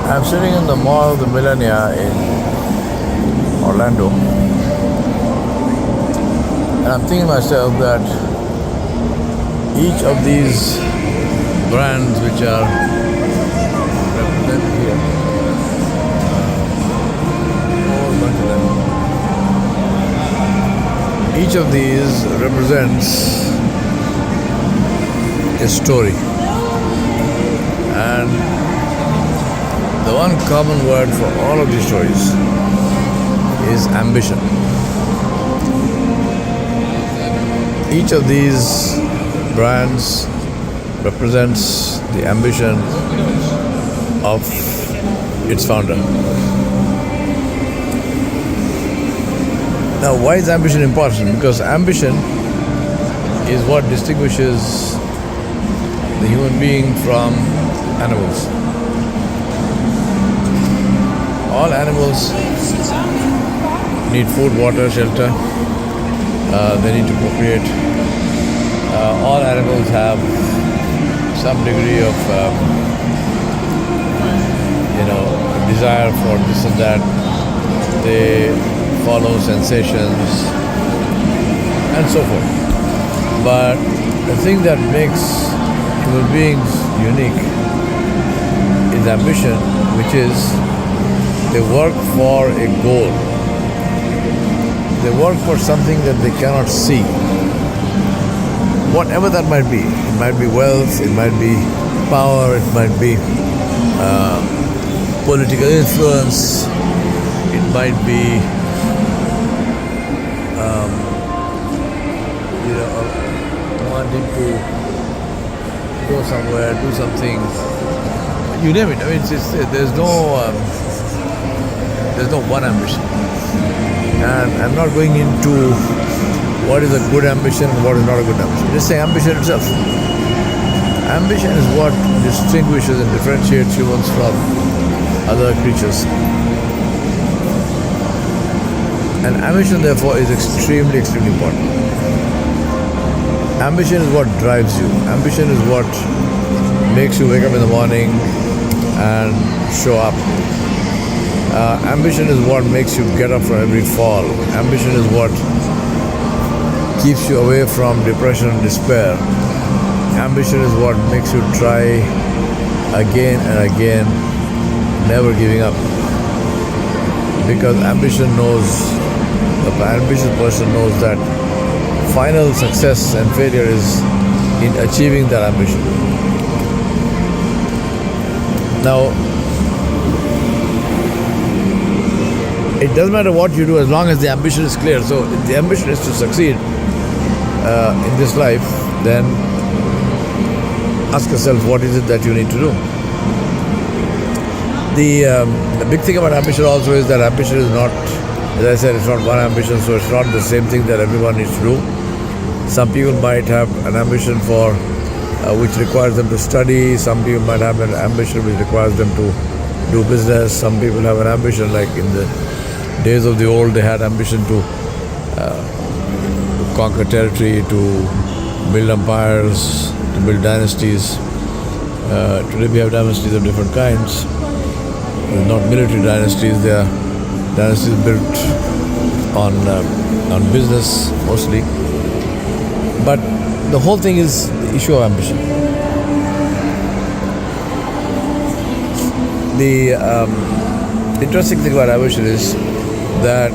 I'm sitting in the Mall of the Millennia in Orlando, and I'm thinking to myself that each of these brands which are represented here, whole bunch of them, each of these represents a story, and the one common word for all of these stories is ambition. Each of these brands represents the ambition of its founder. Now, why is ambition important? Because ambition is what distinguishes the human being from animals. All animals need food, water, shelter. They need to procreate. All animals have some degree of, desire for this and that. They follow sensations and so forth. But the thing that makes human beings unique is ambition, which is they work for a goal. They work for something that they cannot see. Whatever that might be. It might be wealth, it might be power, it might be political influence, it might be wanting to go somewhere, do something. You name it. I mean, there's no one ambition. And I'm not going into what is a good ambition and what is not a good ambition. Just say ambition itself. Ambition is what distinguishes and differentiates humans from other creatures. And ambition, therefore, is extremely, extremely important. Ambition is what drives you. Ambition is what makes you wake up in the morning and show up. Ambition is what makes you get up from every fall. Ambition is what keeps you away from depression and despair. Ambition is what makes you try again and again, never giving up. Because ambition knows, the ambitious person knows that final success and failure is in achieving that ambition. Now, it doesn't matter what you do as long as the ambition is clear. So if the ambition is to succeed in this life, then ask yourself, what is it that you need to do? The big thing about ambition also is that ambition is not, as I said, it's not one ambition, so it's not the same thing that everyone needs to do. Some people might have an ambition for which requires them to study. Some people might have an ambition which requires them to do business. Some people have an ambition, like in the days of the old, they had ambition to conquer territory, to build empires, to build dynasties. Today we have dynasties of different kinds. They're not military dynasties, they are dynasties built on business mostly. But the whole thing is the issue of ambition. The interesting thing about ambition is that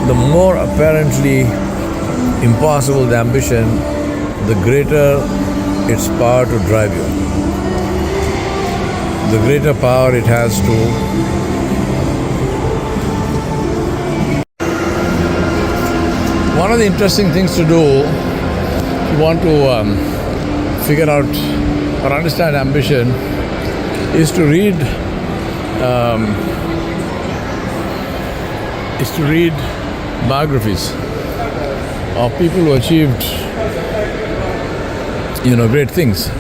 the more apparently impossible the ambition, the greater its power to drive you. The greater power it has to one of the interesting things to do if you want to figure out or understand ambition is to read biographies of people who achieved great things.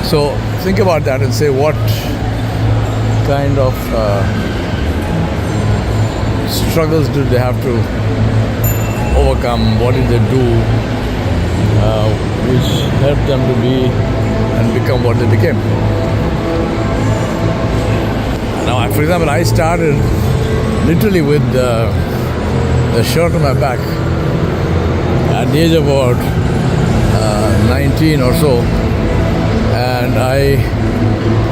So think about that and say, what kind of struggles did they have to overcome? What did they do which help them to be and become what they became. Now, for example, I started literally with the shirt on my back at the age of about 19 or so. And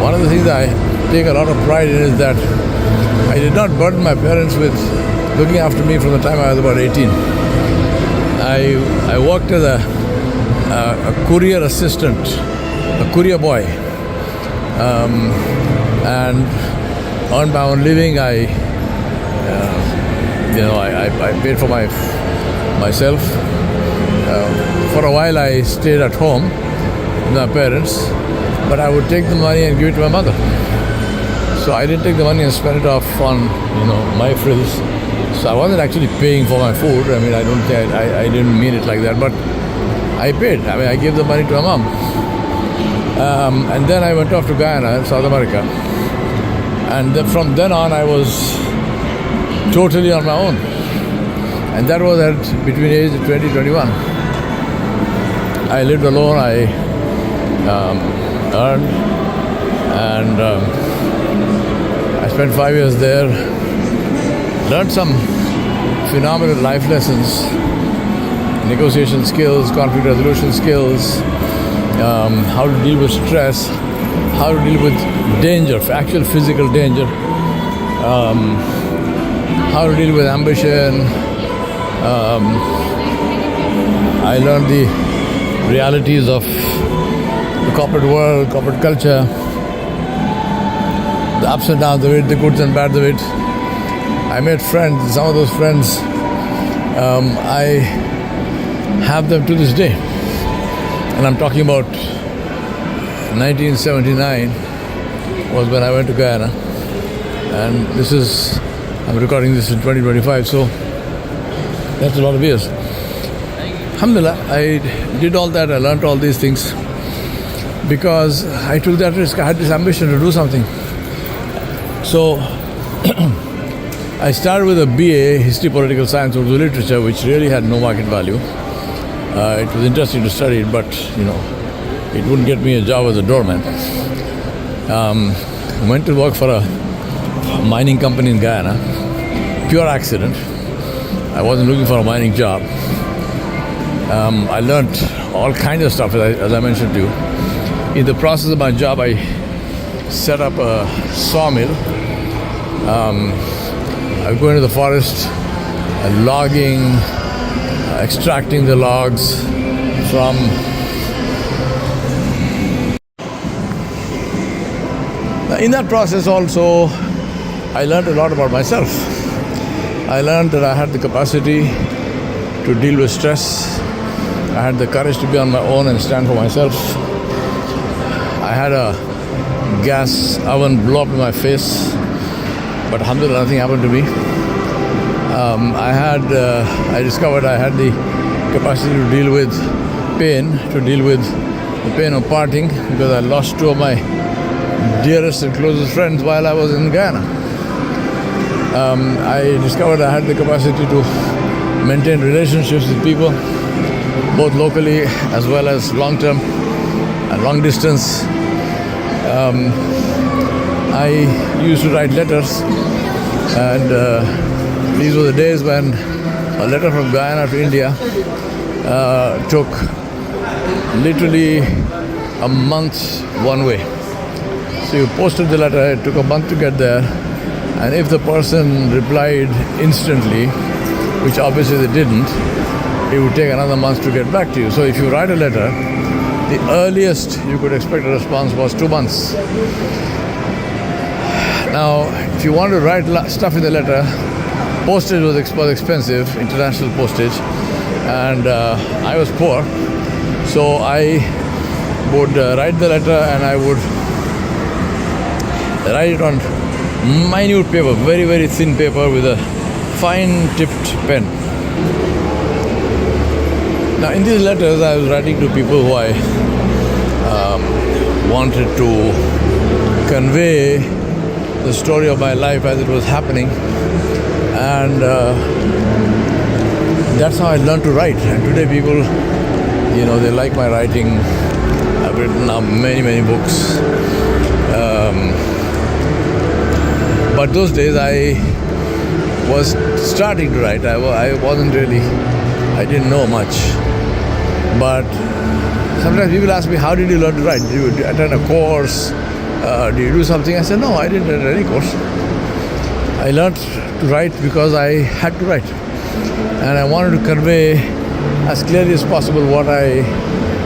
one of the things I take a lot of pride in is that I did not burden my parents with looking after me from the time I was about 18. I worked as a courier assistant, a courier boy, and earned my own living. I paid for myself. For a while, I stayed at home with my parents, but I would take the money and give it to my mother. So I didn't take the money and spend it off on my frills. So I wasn't actually paying for my food. I mean, I don't think I didn't mean it like that, but I paid. I mean, I gave the money to my mom. And then I went off to Guyana, South America. And then from then on, I was totally on my own. And that was between the age of 20, 21. I lived alone. I earned, and I spent 5 years there. Learned some phenomenal life lessons, negotiation skills, conflict resolution skills, how to deal with stress, how to deal with danger, actual physical danger, how to deal with ambition. I learned the realities of the corporate world, corporate culture, the ups and downs of it, the goods and bads of it. I made friends. Some of those friends, I have them to this day. And I'm talking about 1979 was when I went to Guyana. And I'm recording this in 2025, so that's a lot of years. Alhamdulillah, I did all that. I learned all these things because I took that risk. I had this ambition to do something. So I started with a BA, History, Political Science, Urdu Literature, which really had no market value. It was interesting to study it, but it wouldn't get me a job as a doorman. I went to work for a mining company in Guyana. Pure accident. I wasn't looking for a mining job. I learned all kinds of stuff, as I mentioned to you. In the process of my job, I set up a sawmill. I would go into the forest, logging, extracting the logs from in that process also, I learned a lot about myself. I learned that I had the capacity to deal with stress. I had the courage to be on my own and stand for myself. I had a gas oven blow up in my face, but alhamdulillah, nothing happened to me. I discovered I had the capacity to deal with pain, to deal with the pain of parting, because I lost two of my dearest and closest friends while I was in Guyana. I discovered I had the capacity to maintain relationships with people, both locally as well as long-term and long-distance. I used to write letters, and these were the days when a letter from Guyana to India took literally a month one way. So you posted the letter, it took a month to get there, and if the person replied instantly, which obviously they didn't, it would take another month to get back to you. So if you write a letter, the earliest you could expect a response was 2 months. Now, if you want to write stuff in the letter, postage was expensive, international postage, and I was poor. So I would write the letter, and I would write it on minute paper, very, very thin paper with a fine tipped pen. Now, in these letters, I was writing to people who I wanted to convey the story of my life as it was happening, and that's how I learned to write. And today, people, they like my writing. I've written now many books. But those days I was starting to write. I wasn't really, I didn't know much. But sometimes people ask me, how did you learn to write? Did you attend a course? Did you do something? I said, no, I didn't attend any course. I learned to write because I had to write. And I wanted to convey as clearly as possible what I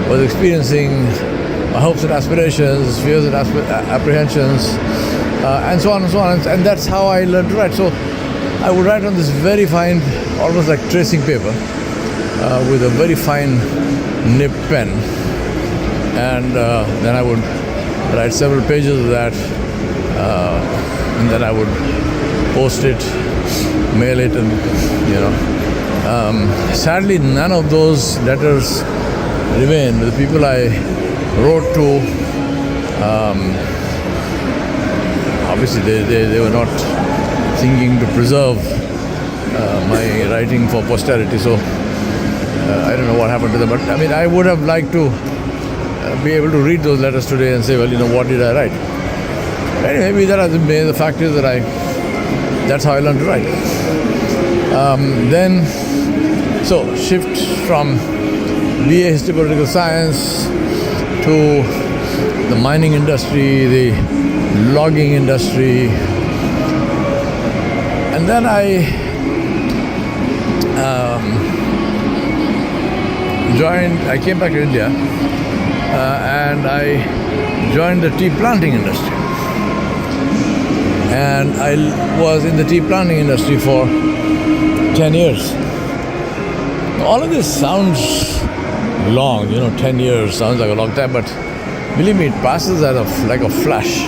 was experiencing, my hopes and aspirations, fears and apprehensions, and so on and so on. And that's how I learned to write. So I would write on this very fine, almost like tracing paper, with a very fine nib pen. And then I would write several pages of that, and then I would post it, mail it, and sadly none of those letters remain. The people I wrote to, obviously they were not thinking to preserve my writing for posterity, so I don't know what happened to them. But I mean, I would have liked to be able to read those letters today and say, well, what did I write? Anyway, maybe the fact is that that's how I learned to write. Then, so shift from BA History Political Science to the mining industry, the logging industry, and then I came back to India and I joined the tea planting industry. And I was in the tea planting industry for 10 years. All of this sounds long, 10 years sounds like a long time, but believe me, it passes like a flash.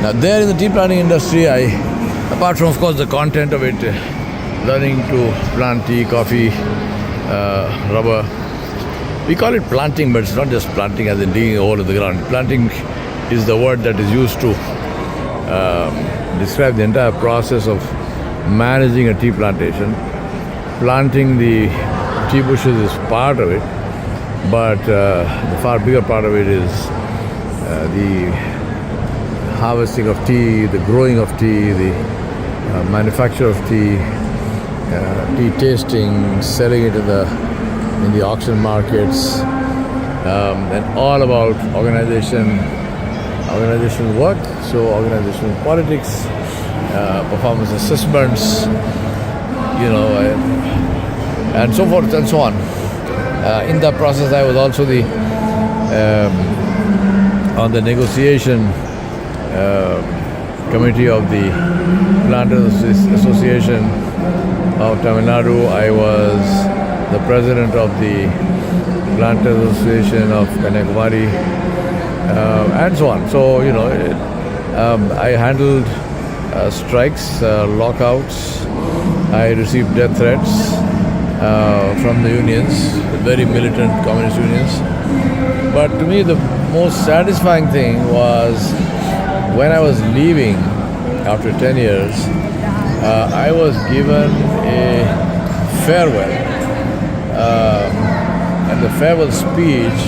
Now there in the tea planting industry, apart from of course the content of it, learning to plant tea, coffee, rubber, we call it planting, but it's not just planting as in digging a hole in the ground. Planting is the word that is used to describe the entire process of managing a tea plantation. Planting the tea bushes is part of it, but the far bigger part of it is the harvesting of tea, the growing of tea, the manufacture of tea, tea tasting, selling it in the auction markets, and all about organizational work, so organizational politics, performance assessments, and so forth and so on. In that process, I was also on the negotiation committee of the Planters Association of Tamil Nadu. I was the president of the Planters Association of Kanyakumari, and so on. So, I handled strikes, lockouts. I received death threats from the unions, very militant communist unions. But to me, the most satisfying thing was when I was leaving after 10 years, I was given a farewell. And the farewell speech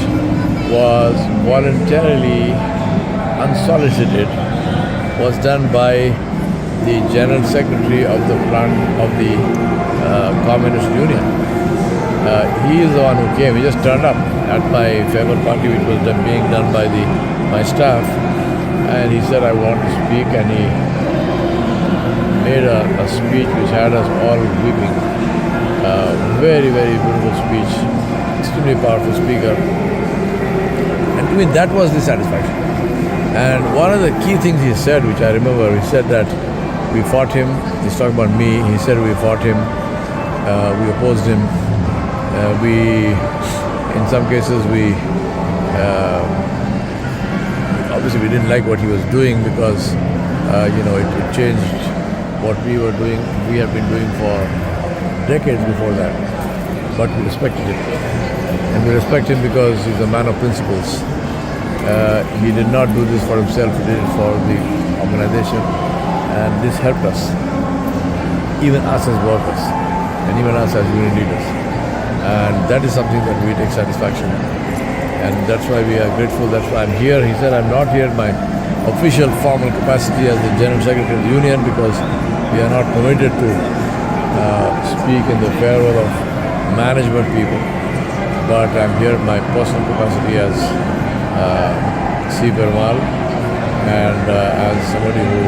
was voluntarily unsolicited, was done by the general secretary of the Communist Union. He is the one who came. He just turned up at my farewell party, which was being done by my staff, and he said, I want to speak, and he made a speech which had us all weeping. Very beautiful speech, extremely powerful speaker, and to me that was the satisfaction. And one of the key things he said, which I remember, he said that we fought him. He's talking about me. He said we fought him, we opposed him, in some cases obviously we didn't like what he was doing because it changed what we were doing, we have been doing for decades before that, but we respected him. And we respect him because he's a man of principles. He did not do this for himself, he did it for the organization, and this helped us, even us as workers, and even us as union leaders. And that is something that we take satisfaction in. and that's why we are grateful. That's why I'm here. He said I'm not here in my official formal capacity as the General Secretary of the Union because we are not permitted to speak in the farewell of management people. But I'm here in my personal capacity as C. Perumal and as somebody who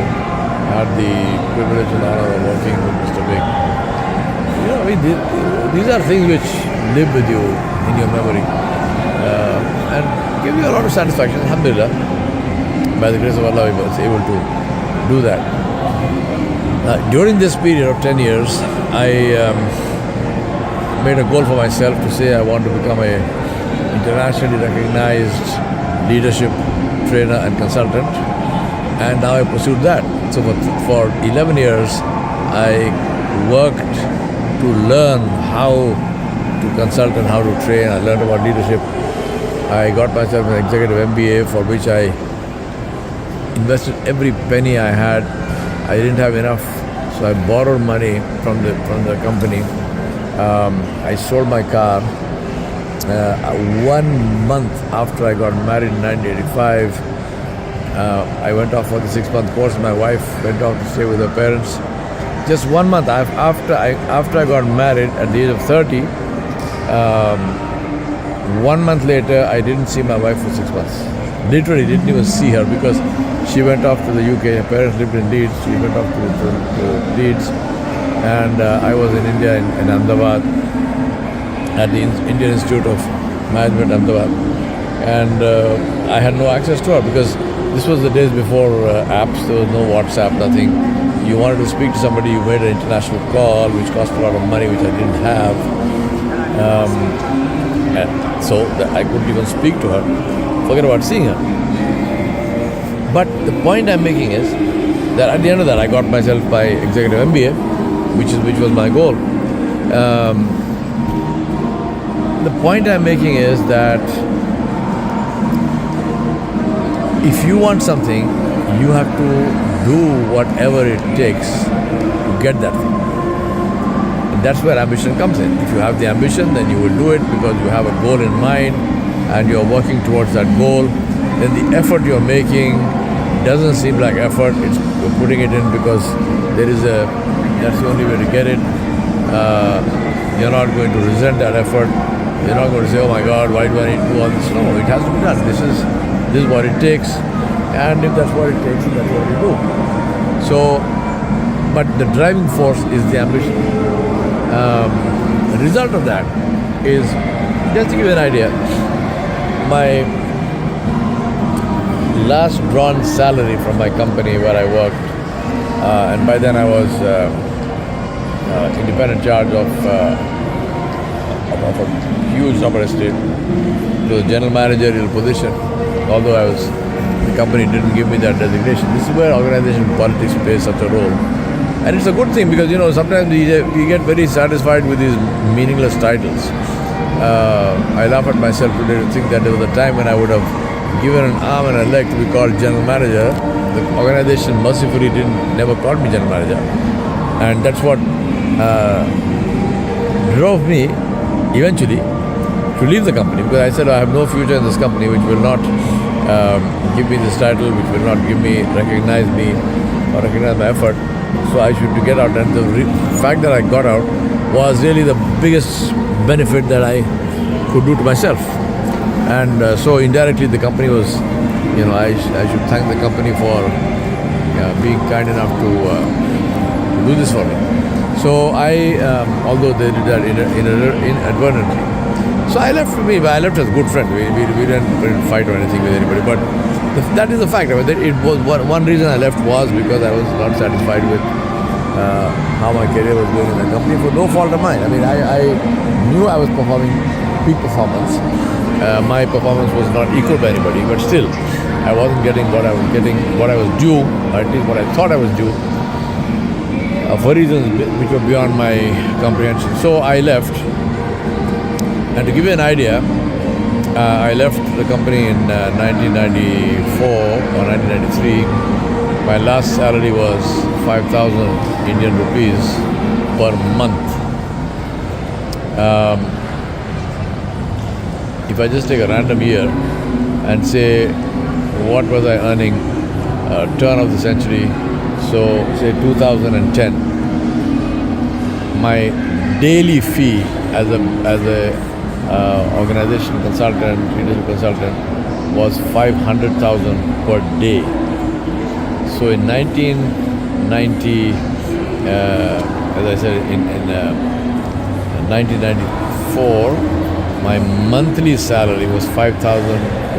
had the privilege and honor of working with Mr. Big. You know, these are things which live with you in your memory and give you a lot of satisfaction. Alhamdulillah, by the grace of Allah, I was able to do that. During this period of 10 years, I made a goal for myself to say I want to become a internationally recognized leadership trainer and consultant, and now I pursued that. So for 11 years, I worked to learn how to consult and how to train. I learned about leadership. I got myself an executive MBA for which I invested every penny I had. I didn't have enough, so I borrowed money from the company. I sold my car. 1 month after I got married in 1985, I went off for the 6-month course. My wife went off to stay with her parents. Just 1 month after I got married at the age of 30, 1 month later, I didn't see my wife for 6 months. Literally didn't even see her because she went off to the UK. Her parents lived in Leeds. She went off to Leeds. And I was in India, in Ahmedabad, at the Indian Institute of Management, Ahmedabad. And I had no access to her because this was the days before apps. There was no WhatsApp, nothing. You wanted to speak to somebody, you made an international call, which cost a lot of money, which I didn't have. And so I couldn't even speak to her. Forget about seeing her. But the point I'm making is that at the end of that, I got myself my executive MBA, which was my goal. The point I'm making is that if you want something, you have to do whatever it takes to get that thing. And that's where ambition comes in. If you have the ambition, then you will do it because you have a goal in mind and you're working towards that goal. Then the effort you're making doesn't seem like effort. You're putting it in because that's the only way to get it. You're not going to resent that effort. You're not going to say, oh my God, why do I need to do all this? No, it has to be done. This is what it takes. And if that's what it takes, that's what you do. So, but the driving force is the ambition. The result of that is, just to give you an idea, my last drawn salary from my company where I worked, and by then I was independent charge of a huge number estate, to the general managerial position, although the company didn't give me that designation. This is where organization politics plays such a role. And it's a good thing because, sometimes we get very satisfied with these meaningless titles. I laugh at myself today to think that there was a time when I would have given an arm and a leg to be called general manager. The organization mercifully never called me general manager. And that's what drove me eventually to leave the company, because I said I have no future in this company which will not give me this title, which will not recognize me or recognize my effort. So I should get out. And the fact that I got out was really the biggest benefit that I could do to myself. And so indirectly the company was, I should thank the company for being kind enough to do this for me. So although they did that inadvertently. So I left as a good friend. We didn't fight or anything with anybody. But that is the fact. It was one reason I left was because I was not satisfied with how my career was going in the company for no fault of mine. I knew I was performing peak performance. My performance was not equal by anybody, but still, I wasn't getting what I was due, or at least what I thought I was due, for reasons which were beyond my comprehension. So I left. And to give you an idea, I left the company in 1994 or 1993. My last salary was 5,000 Indian rupees per month. If if I just take a random year and say, what was I earning turn of the century, so say 2010, my daily fee as a organization consultant, individual consultant, was 500,000 per day. So in 1990, as I said, in 1994, my monthly salary was 5,000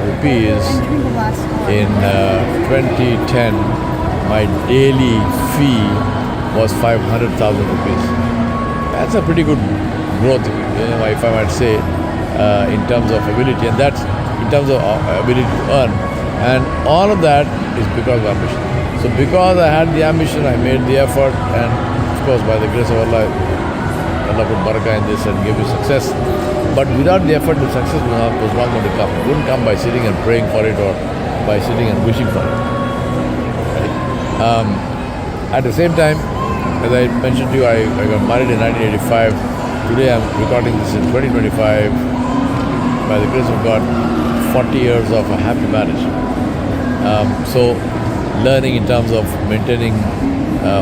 rupees. In 2010, my daily fee was 500,000 rupees. That's a pretty good growth, if I might say, in terms of ability, and that's in terms of ability to earn. And all of that is because of ambition. So because I had the ambition, I made the effort, and of course, by the grace of Allah, Allah put barakah in this and gave me success. But without the effort, the success was not going to come. It wouldn't come by sitting and praying for it or by sitting and wishing for it. Right? At the same time, as I mentioned to you, I got married in 1985. Today I'm recording this in 2025. By the grace of God, 40 years of a happy marriage. So learning in terms of maintaining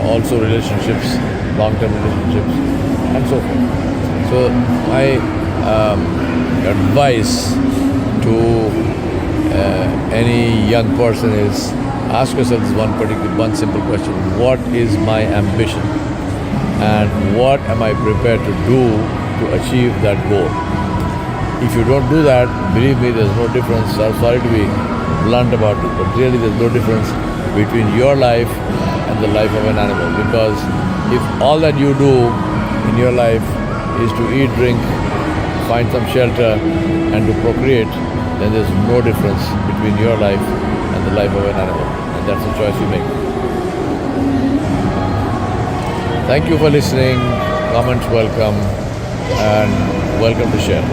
also relationships, long-term relationships, and so forth. So my advice to any young person is, ask yourself this one simple question: what is my ambition, and what am I prepared to do to achieve that goal? If you don't do that, believe me, there's no difference. I'm sorry to be blunt about it, but really there's no difference between your life and the life of an animal. Because if all that you do in your life is to eat, drink, find some shelter, and to procreate, then there's no difference between your life and the life of an animal. And that's the choice you make. Thank you for listening. Comments welcome, and welcome to share.